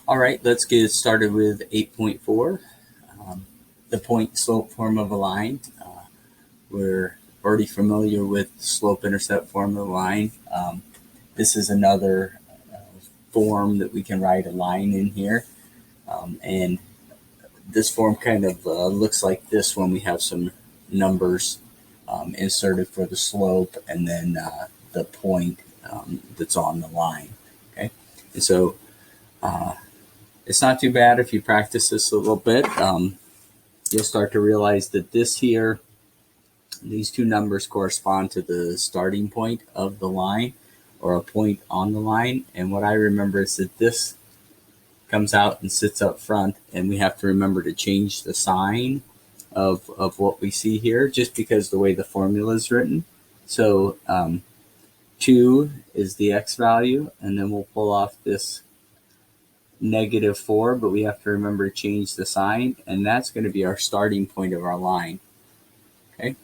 All right, let's get started with 8.4, the point slope form of a line. We're already familiar with slope-intercept form of a line. This is another form that we can write a line in here. And this form kind of looks like this when we have some numbers inserted for the slope and then the point that's on the line. Okay, and so it's not too bad if you practice this a little bit. You'll start to realize that this here, these two numbers correspond to the starting point of the line or a point on the line. And what I remember is that this comes out and sits up front, and we have to remember to change the sign of what we see here just because the way the formula is written. So 2 is the x value, and then we'll pull off this -4, but we have to remember to change the sign, and that's going to be our starting point of our line. Okay,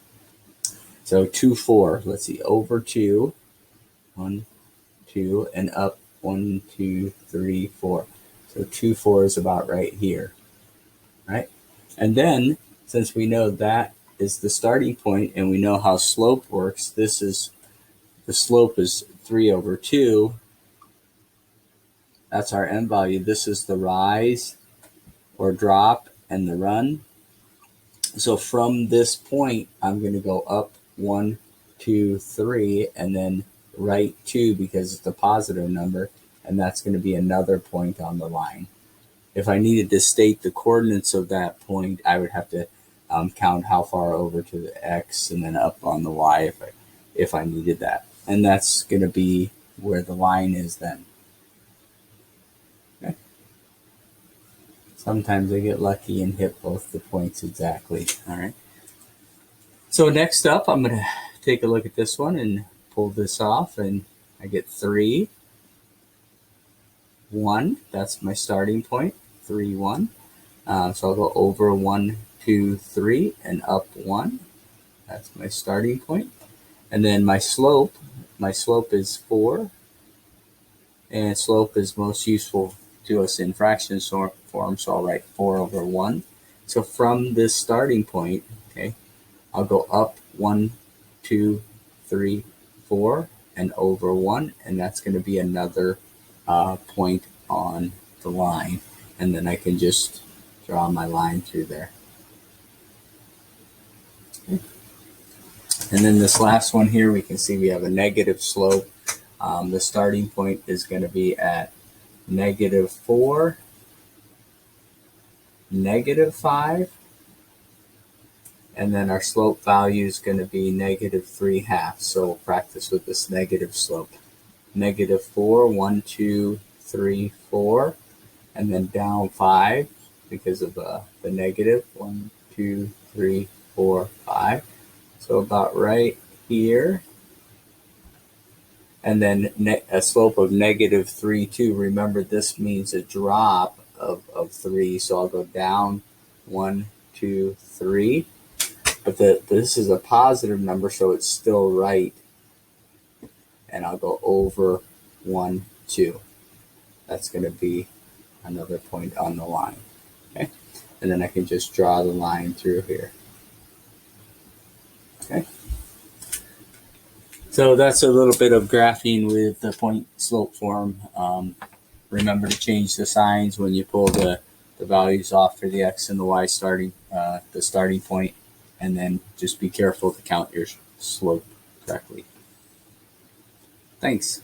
so 2, 4. Let's see, over 2, 1, 2, and up 1, 2, 3, 4. So 2, 4 is about right here, right? And then, since we know that is the starting point, and we know how slope works, the slope is 3 over 2. That's our m value. This is the rise or drop and the run. So from this point, I'm going to go up 1, 2, 3, and then right 2 because it's a positive number, and that's going to be another point on the line. If I needed to state the coordinates of that point, I would have to count how far over to the x and then up on the y if I needed that. And that's going to be where the line is then. Okay. Sometimes I get lucky and hit both the points exactly. All right. So next up, I'm going to take a look at this one and pull this off, and I get 3, 1. That's my starting point. 3, 1. So I'll go over 1, 2, 3, and up 1. That's my starting point. And then my slope is 4. And slope is most useful to us in fractions form, so I'll write 4 over 1. So from this starting point, okay, I'll go up 1, 2, 3, 4, and over 1, and that's going to be another point on the line. And then I can just draw my line through there. Okay. And then this last one here, we can see we have a negative slope. The starting point is going to be at -4, -5, and then our slope value is going to be -3/2. So we'll practice with this negative slope. -4, 1, 2, 3, 4, and then down 5 because of the negative. 1, 2, 3, 4, 5. So about right here. And then a slope of -3, 2. Remember, this means a drop of 3. So I'll go down 1, 2, 3. But this is a positive number, so it's still right. And I'll go over 1, 2. That's going to be another point on the line. Okay, and then I can just draw the line through here. Okay. So that's a little bit of graphing with the point slope form. Remember to change the signs when you pull the values off for the x and the y the starting point, and then just be careful to count your slope correctly. Thanks.